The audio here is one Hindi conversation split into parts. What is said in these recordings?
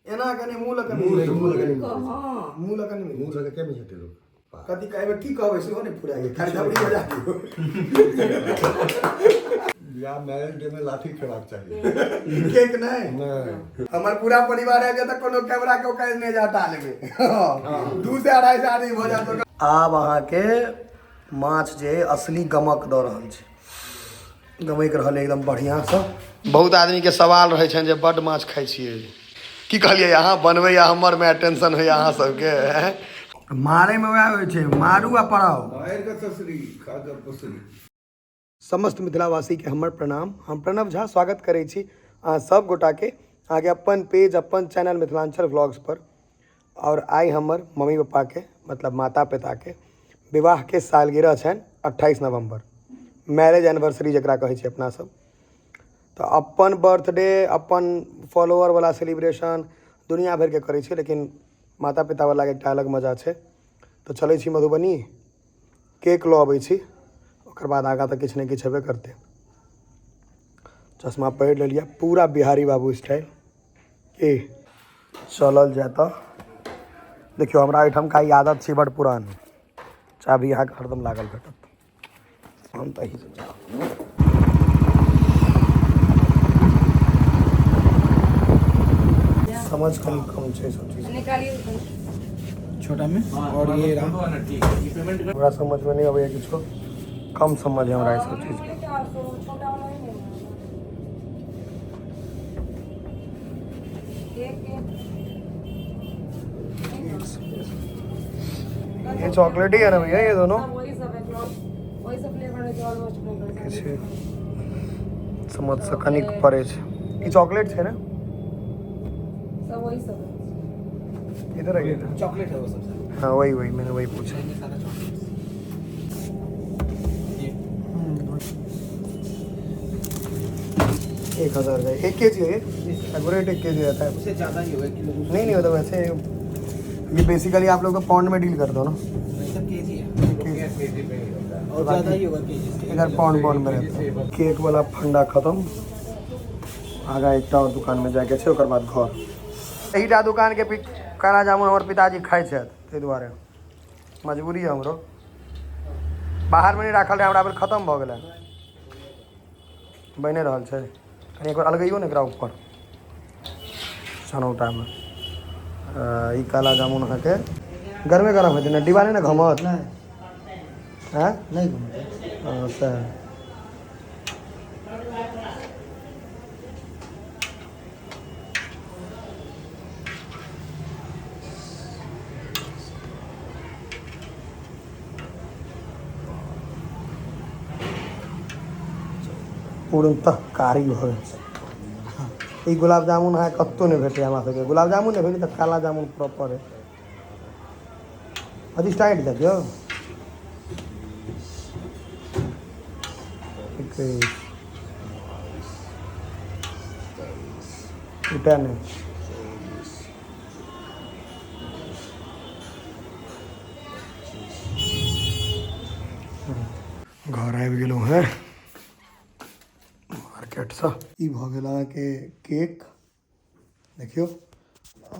एना कने मुंह लग कने हां मुंह लग के में जते लोग कथि कहबे की कहबे सेहो ने पूरा के खाली दबड़ी बजा दियो या मैरिज डे में लाठी खेलाक चाहिए केक नहीं हमर पूरा परिवार है जब तक कोनो कैमरा के ओकाज नहीं जाता लेबे 2 से 2.5 से आदमी हो जातो आब अहाँ के माछ जे असली गमक द रहल छै गमक रहल एकदम बढ़िया से बहुत आदमी के सवाल रहे छन जे बड माछ खाइ छियै की कहलिए अहाँ बनबै या हमर में टेंशन होय अहाँ सबके मारे में वह होइ छै मारू आ पड़ाओ मायर का ससुरी खाकर पसरी समस्त मिथिलावासी के हमर प्रणाम। हम प्रणव झा स्वागत करै छी अहाँ सब गोटा के आगे अपन पेज अपन चैनल मिथिलांचल व्लॉग्स पर। और आई हमर मम्मी पापा के मतलब माता पिता के विवाह के सालगिरह छन 28 नवंबर मैरिज एनिवर्सरी जकरा कहै छै अपना सब। तो अपन बर्थडे अपन फॉलोअर वाला सेलिब्रेशन दुनिया भर के करै छै लेकिन माता पिता वाला के एकटा अलग मजा छै। तो चलै छी मधुबनी केक लऽ अबै छी ओकर बाद आगा तक किछु ने किछु हेबे करते। चश्मा पहिर लेलिए पूरा बिहारी बाबू स्टाइल के चलल जाए तो देखियो हमरा एहिठाम का आदत छै बड़ पुरान चाभी यहाँ हरदम लागल भेटत हम तो यही सोचा समझ कम कम छै सब चीज छोटा में और ये रहा हमरा समझ में नहीं आवे किछो कम समझ है हमरा सब चीज ये चॉकलेट ही है ना भैया ये दोनों समझ से कनिक पड़े छै ये चॉकलेट है ना इधर है चॉकलेट है वो सब हाँ वही वही मैंने वही पूछा 1000 का 1 kg है एवरेट 1 kg रहता है उससे ज़्यादा ही होगा किलो नहीं होता वैसे ये बेसिकली आप लोग का पाउंड में डील कर दो ना सब केजी है और ज़्यादा ही होगा केजी से इधर पाउंड में रहता है। केक वाला फंडा खत्म आगा एक और दुकान में जाके छै ओकर बाद घर यहीटा दुकान के काला जामुन हमर पिताजी खाइ छथि ताहि दुआरे मजबूरी है हमरो बाहर में नहीं राखल रहे हमरा बेर खत्म भऽ गेलै बनि रहल छै कनी एक बार अलगैयो ने एकरा ऊपर छनौटा में ई काला जामुन अहाँके गरमे गरम हेतै ने डिब्बा नहि ने घमत हैं नहीं घूमते अच्छा पूर्णतः कारी भऽ गेल ई गुलाब जामुन अहाँ कतौ नहीं भेटै हमरा सबके गुलाब जामुन नहीं भेटै तऽ काला जामुन प्रॉपर है अथी स्टाइट देखियो उठा नहीं घर आबि गेलहुँ हैं मार्केट से ई भऽ गेल अहाँके केक देखियो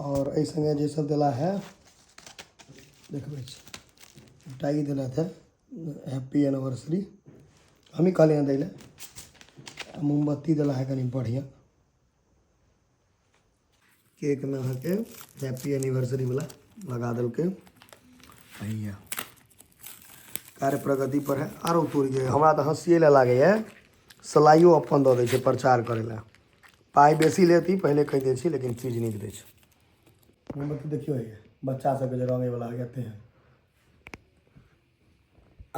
और एहि संगे जे सब देला है देखबै छी टाई देला है हैप्पी एनिवर्सरी हम ही कहलिए दै ले मोमबत्ती देला है कनी बढ़िया केक में अहाँके हैप्पी एनिवर्सरी वाला लगा देलकै भैया कार्य प्रगति पर है आरो तोड़ जे हमरा तो हंसिए ला लागे है सलाइयो अपन दऽ दै छै प्रचार करे ला पाई बेसी लेती पहले कह दै छी लेकिन चीज नीक दै छै मोमबत्ती देखियो है बच्चा सबके जे रंगे वाला कहते हैं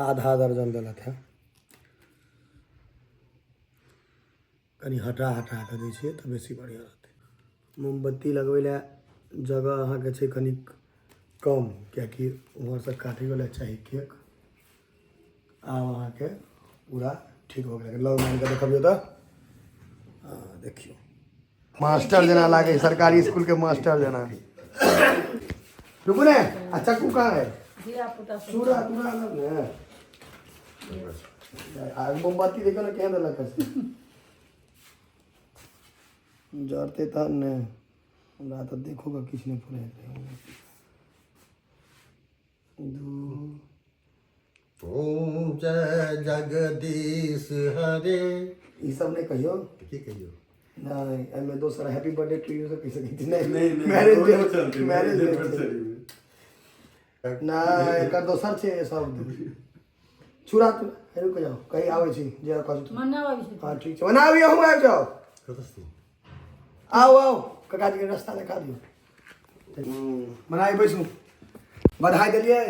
आधा दर्जन देलत है कनी हटा के दै छियै तऽ बेसी बढ़िया रहतै मोमबत्ती लगबै ला जगह अहाँके छै कनी कम कियाकि उम्हर से काटै वाला चाही केक आब अहाँके पूरा ठीक हो गया लग मान के देखबियो तो देखियो मास्टर जना लागे सरकारी स्कूल के मास्टर जना रुकू ने अच्छा चक्कू कहाँ है चूड़ा अलग है मोमबत्ती देखो ना केहन देलक जरते तहन ने हमरा तो देखोगा किसी ने पूरे पूजा जगदीश हरे। ये सब नहीं कहियो की कहियो नहीं एमे दोसर हैप्पी बर्थडे टू यू से कैसे कहती नहीं नहीं मैरिज डे चलती मैरिज डे चलती ना एकर दोसर छै शब्द चूड़ा तू रुक जाओ कहीं आवे छी जे कहू मनावे छै हां ठीक छै बनाबियो हम आबि जाओ कतस्ती आओ आओ काका जी के रास्ता दिखा दियो बनाई बैसू बधाई देलिए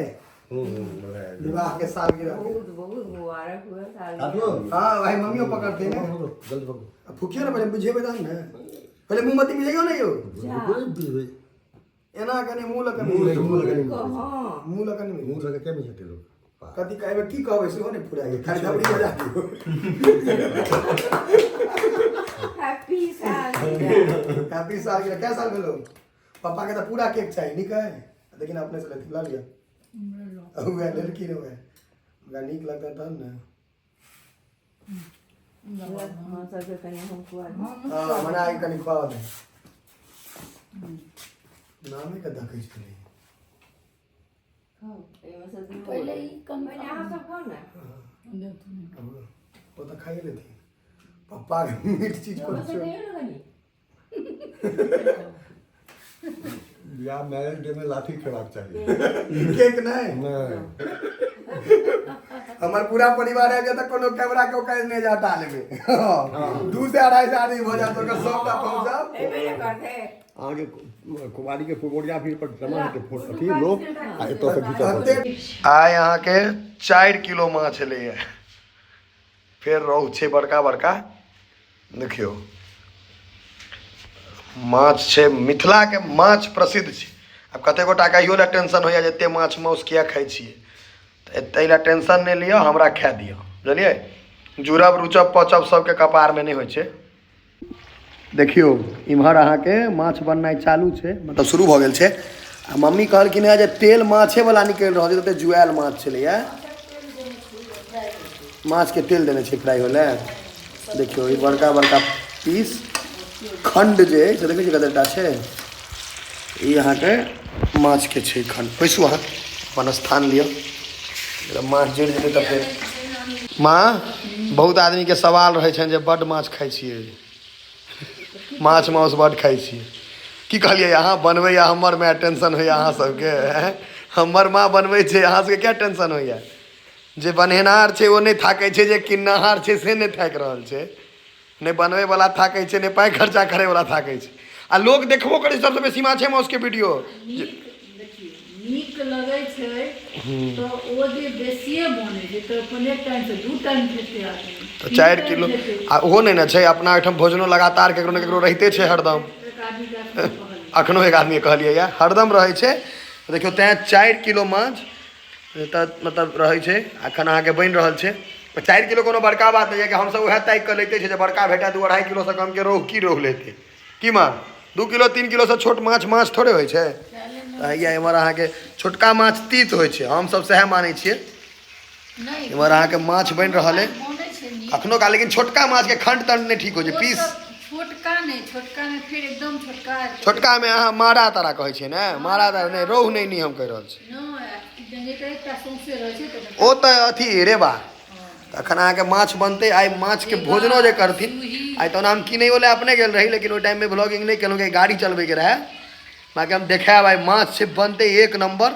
विवाह के सालगिरह के बहुत बहुत मुबारक हुआ साल काटो हाँ भाई मम्मियों पकड़ते हैं जल्दी पकड़ो अब फुकियो ना पहले बुझेबे तब ना पहले मोमबत्ती बुझेगा नहीं हो एना कने मुंह लगा मुंह लगा मुंह लगा नहीं मुंह लगा क्या मिलते लोग कथी कहबे की कहबे सेहो नहीं फुराए खाली धबड़ी बजा दियो हैप्पी साल हैप्पी साल के क्या साल भेलो पापा के तो पूरा केक चाहिए नहीं कहे लेकिन अपने से लेके ला लिया हुआ लड़की ने हुआ मगर नीक लगता तब ना हां सबके कने हम खुआ हां मना के कनी खुआ दे नामे का दखै छले खाओ एमे से पहले ई कम यहां सब खाओ ना वो तो खाई लेती पापा के मीठ चीज को बस नहीं लगनी या मैरिज डे में लाठी खिलाफ चाहिए केक नहीं हमार पूरा परिवार है तो कोनो कैमरा के कैसे नहीं जाता लेबे 2 से 2.5 आदमी हो जातो के सबटा पहुंचा एबे ने करते आगे कुमारी के फुगोड़िया फिर पर जमा के फोटो ठीक लोग आ तो से खींचा आ यहाँ के 4 किलो माछ ले है फिर रोहु छे बड़का बड़का देखियो माछ छे मिथिला के माछ प्रसिद्ध छे अब कते गोटा कहियो ला टेंशन होइया जते माछ माउस किया खाइ छिए त एते ला टेंशन नहीं लियो हमरा खा दियो बुझलिए जुरब रुचब पचब सबके कपार में नहीं होइ छे देखियो इम्हर अहाँ के माछ बननाइ चालू छे मतलब शुरू भ गेल छे आ मम्मी कहलखिन है जे तेल माछे वाला निकल रहल छै त जुआल माछ छले या माछ के तेल देने छे फ्राई होले देखियो ई बड़का बड़का पीस खंड जे से देखै छी कतेटा छै ई अहाँ के माछ के छै खंड पैसू अहाँ अपन स्थान लियो माछ जड़ जेतै त फेर माँ बहुत आदमी के सवाल रहे छन जे बड माछ खाइ छियै माछ माउस बड खाइ छियै की कहलिए अहाँ बनबै या हमर में टेंशन होइया अहाँ सबके हमर माँ बनबै छै अहाँ सबके क्या टेंशन होइया जे बनेनार छै ओ नहीं थाकै छै जे किन्नहार छै से नहीं थाक रहल छै नहीं बनवे वाला थाकै छै नहीं पाई खर्चा करे वाला थाकै छै आ लोग देखबो करे सबसे बेसी माछ है उसके वीडियो नीक लगै छै तो ओ जे बेसिए बने छै तो अपने टाइम से 2 टाइम खेते आदमी तो 4 किलो आ ओहो नहीं ना छै अपना एठम भोजनो लगातार केकरो ने केकरो रहिते छै हरदम एक आदमी का अखनो एक आदमी कहलिए या हरदम रहे छै देखियो तैं 4 किलो माछ त मतलब रहे छै अखन अहाँ के बनि रहल छै 4 किलो कोनो बड़का बात नहीं है कि हम सब वह ताक कर लेते जे बड़का भेटा 2.5 किलो से कम के रोहु की रोहु लेते की माँ 2 किलो 3 किलो से छोट माछ थोड़े होइ छै या इमहर अहाँ के छोटका माछ तीत होइ छै हम सब सएह मानै छियै इमहर अहाँ के माछ बनि रहल है अखनो का लेकिन छोटका माछ के खंड तंड नहीं ठीक हो छै पीस छोटका नहीं फिर एकदम छोटका में अहाँ मारा तारा कहै छियै ने मारा तारा नहीं रोहु नहीं हम कह रहल छी ओ त अथी रेबा अखन अहाँ के माछ बनते आई माछ के भोजनो जे करथिन आई तो हम की नहीं बोले अपने गेल रही लेकिन ओइ टाइम में ब्लॉगिंग नहीं केलहुँ कि गाड़ी चलबे के रहे बाकी हम देखाब आई माछ से बनते 1 नंबर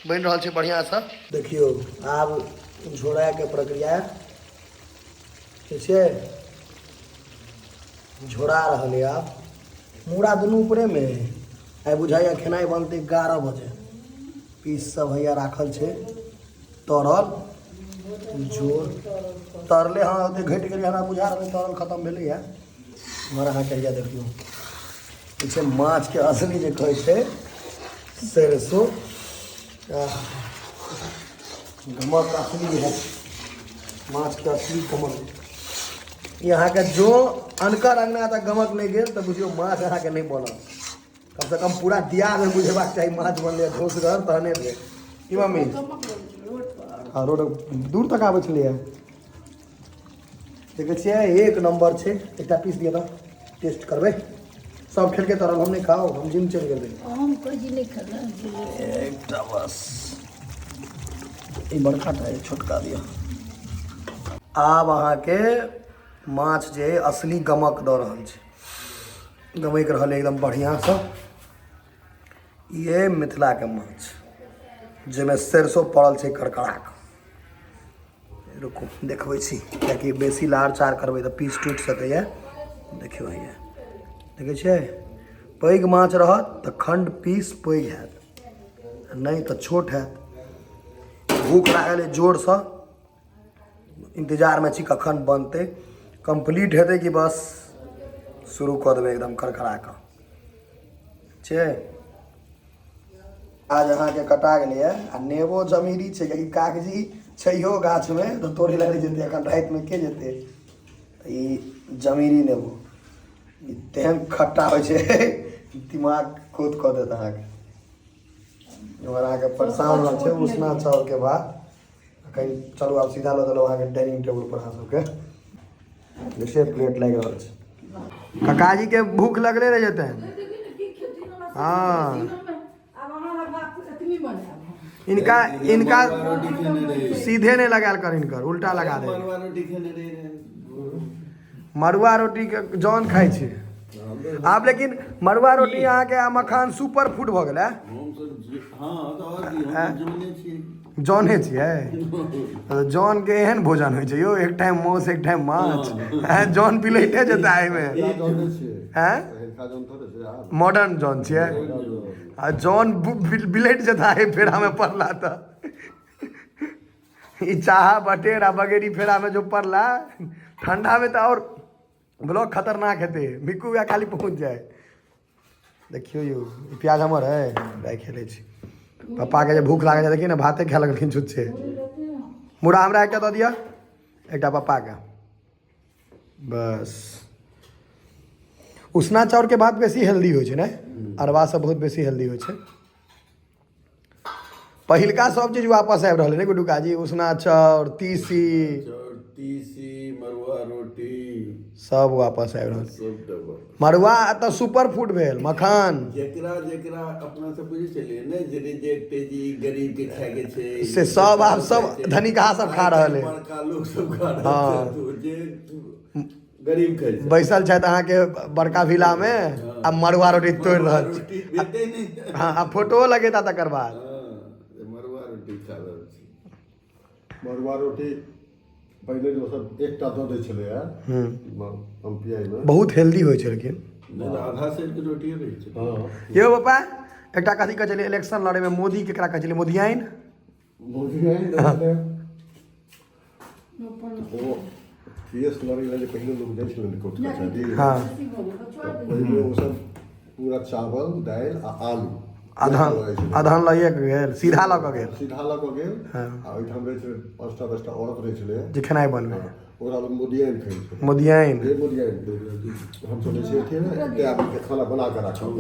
बन रहल छै बढ़िया से देखियो आब झोड़ा के प्रक्रिया ठीक छै झोड़ा रहल है आब मूड़ा दुनू ऊपरे में आई बुझाइया खेनाई बनते 11 बजे पीस सब हैया राखल छै तरल झोर तरले हाँ ओते घट गेलै हमरा बुझा रहल तरल खत्म भेलै है हमरा अहाँ कहिया देखियो ई छै माछ के असली जे कहै छै सरसों गमक असली है माछ के असली गमक यहाँ के जो अनकर अंगना तक गमक नहीं गेल तो बुझियो माछ अहाँ के नहीं बनल कम से कम पूरा दिया में बुझेबाक चाही माछ बनलै ठोसगर तहने भेल की मम्मी हाँ रोड दूर तक आबै छलै देखै छियै 1 नंबर छै एकटा पीस दिया तो टेस्ट करबै सब खेल के तरल हम नहीं खाओ, हम जिम चल गए हम कहीं नहीं खाना एक बस ई बड़का था, छोटका दिया। आब अहाँके माछ जे असली गमक दऽ रहल छै, गमक रहल है एकदम बढ़िआँसँ। ये मिथिलाके माछ जाहिमे सरिसो पड़ल छै कड़कड़ा कऽ। रुकू देखबै छी, किएकि बेसी लार चार करबै तऽ पीस टूटि सकैए। देखियौ हैया देखै छियै, पैघ माछ रहत तऽ खण्ड पीस पैघ हैत, नहि तऽ छोट हैत। भूख लागल अइ जोरसँ, इंतजारमे छी कखन बनतै, कंप्लीट हेतै कि बस शुरू कऽ देबै एकदम करकरा कऽ छै। आज अहाँके कटा गेलैए आ नेबो जमीरी छै, किएकि कागजी छैहो गाछमे तऽ तोड़ै लए नहि जेतै, एखन रातिमे के जेतै। ई जमीरी नेबो ई तेहन खट्टा होइ छै दिमाग खोद कऽ देत अहाँके। एम्हर अहाँके परेशान रहल छै उसना चाउरके बाद। कहीं चलू आब सीधा लऽ देलहुँ अहाँके डाइनिंग टेबुल पर। अहाँ सबके देखिए प्लेट लागि रहल छै। ककाजीके भूख लगले रह जेतै। हाँ इनका इनका सीधे नहीं लगायल कर, इनकर उल्टा लगा दे। मड़ुआ रोटी के जौन खाइ छै आब, लेकिन मड़ुआ रोटी अहाँके आ मखान सुपर फूड भऽ गेलै। जौने छियै, जौन के एहन भोजन होइ छै यौ, एक टाइम माउस एक टाइम माछ। जौन बिलैटे जेता एहिमे, मॉडर्न जौन छियै आ जौन बिलैट जेता है फेरामे पड़ला तऽ। ई चाहा बटेर आ बगेरी फेरामे जो पड़ला ठंडा में तो और ब्लॉक खतरनाक हेतै। मिक्कू या खाली पहुँच जाए। देखियो यो प्याज हमर है, राखि खेलै छी। पप्पा के जे भूख लागे छै देखिए ना, भाते खाए लगलखिन छुच्छे। मुड़ा हमरा एकटा दऽ दिअ, एकटा पप्पा के बस। उसना चाउर के भात बेसी हेल्दी होइ छै ने, अरवा से बहुत बेसी हेल्दी होइ छै। पहिलका सब चीज वापस आबि रहल है ने गुड्डू काजी, उसना चाउर, तीसी मड़ुआ रोटी सब वापस आबि रहल। मड़ुआ तऽ सुपर फूड भेल। मखान जेकरा जेकरा अपना सब बुझै छलियै ने, जे रिजेक्ट जी गरीब के खाय के छै से सब आब सब धनिका सब खा रहल है। बड़का लोग सब खा रहल छै, जे गरीब खाइ छै। बैसल छथि अहाँके बड़का विला में आ मड़ुआ रोटी तोड़ि रहल छै। हाँ आ फोटो लगेता तकर बाद। मड़ुआ रोटी खा रहल छी। मड़ुआ रोटी पहिले जो सब एकटा दऽ दै छलै है, बहुत हेल्दी होइ छै। लेकिन आधा सेर के रोटी रहै छै। हाँ यौ पापा एकटा कथी कहै छलै इलेक्शन लड़े में, मोदी केकरा कहै छलै, मोदियाइन। केस लड़ै लए जे पहिले लोग जाइ छलै ने कोर्ट कचहरी, हाँ पहिले ओ सब पूरा चावल दालि आ आलू अधन लइए के गेल, सीधा लऽ कऽ गेल, सीधा लऽ कऽ गेल। आ ओहिठाम रहै छलै 5टा 10टा औरत रहै छलै जे खेनाइ बनबै। ओकरा लोग मोदियाइन कहै छै। मोदियाइन जे मोदियाइन हम सुनै छियै कि ने एते आदमी के खाना बना के राखब।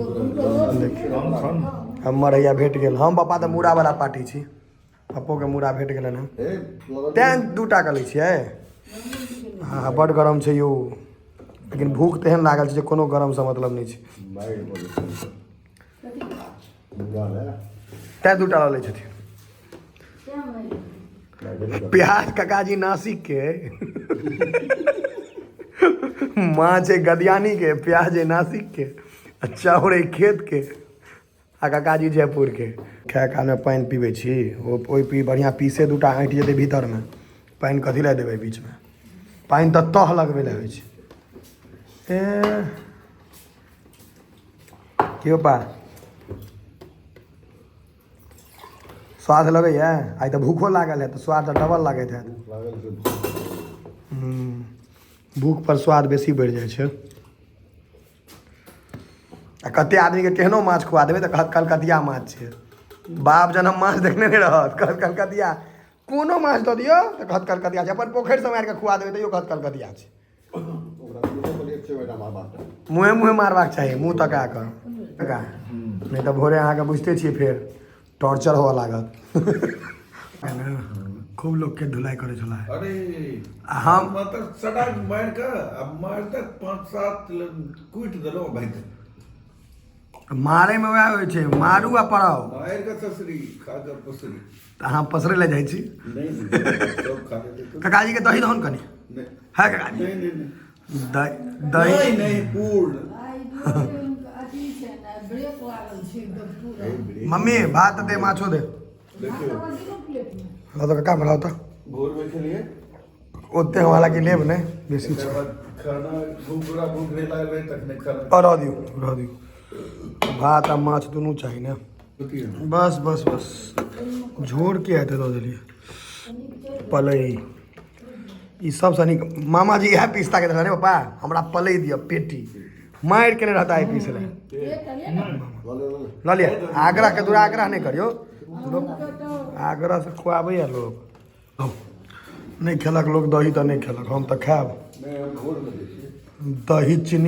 हमर हैया भेट गेल। हम पापा तऽ मूड़ा वाला पार्टी छी, पप्पो के मूड़ा भेट गेलन हँ, तैं 2टा के लै छियै। हाँ बड गरम छै यौ, लेकिन भूख तेहन लागल छै जे कोनो गरम से मतलब नहीं छै। तैं 2टा लऽ लै छथिन। प्याज ककाजी नासिक के, माछ है गदियानी के, प्याज है नासिक के, चाउर है खेत के, आ ककाजी जयपुर के। खाए काल में पानि पीबै छी, ओहि पी बढ़िया पीसे 2टा ऐंठ जेतै भीतर में। पानि कथी लए देबै बीच में, पानि तऽ तह लगबै लए होइ छै। कि पा स्वाद लगैए। आइ तऽ भूखो लागल है तऽ स्वाद तऽ डबल लागैत हैत। भूख पर स्वाद बेसी बढ़ि जाइ छै। आ कते आदमी के केहनो माछ खुआ देबै तऽ कहत कलकतिया माछ छै। बाप जन्म माछ देखने नहीं रहत, कहत कलकतिया। कोनो माछ दऽ दियौ तऽ कहत कलकतिया छै। अपन पोखरि से मारि कऽ खुआ देबै तैयो कहत कलकतिया छै। मुँहे मुँहे मारबाक चाही, मुँह तका कऽ, नहीं तऽ भोरे अहाँके बुझते छियै फेर टॉर्चर हुआ लागत। खूब लोग के धुलाई करे छला। अरे हम मतलब सड़क मार के अब मार तक 5-7 कुट देलो भाई। मारे में वएह होइ छै, मारू आ पड़ाओ। मायर का ससुरी खाकर पसरी तऽ अहाँ पसरे ले जाइ छी। नहीं सब खा लेते तो ककाजी के दही दहन कनी नहीं है ककाजी। नहीं दही नहीं नहीं पूर्ण आइ जोरे हुनका अथी छै ने, ब्रेक लागल छै एकदम पूरा। मम्मी भात दे, माछो दे। देखियो भात दिनो प्लेट में। ला तो कका बढ़ाओ तो भोर में खेलिए ओते हमारा के लेब ने बेसी छै। उसके बाद खाना भूख नहीं लगे तक नहीं खाना और रह दियो भात आ माछ दुनू चाही ने। होती है बस बस बस झोर के हेतै दऽ देलियै पलई। ई सबसँ नीक मामा जी इएह पीसता के देलनि पापा, हमरा पलई दिअ पेटी मारि केने रहता है पीस ले। लऽ लिअ, आग्रह के दूरा आग्रह नहीं करियो, लोग आग्रह से खुआबैया लोग। नहीं खेलक लोग दही तो नहीं खेलक, हम तो खायब मैं घोर में देखिए दही चीनी।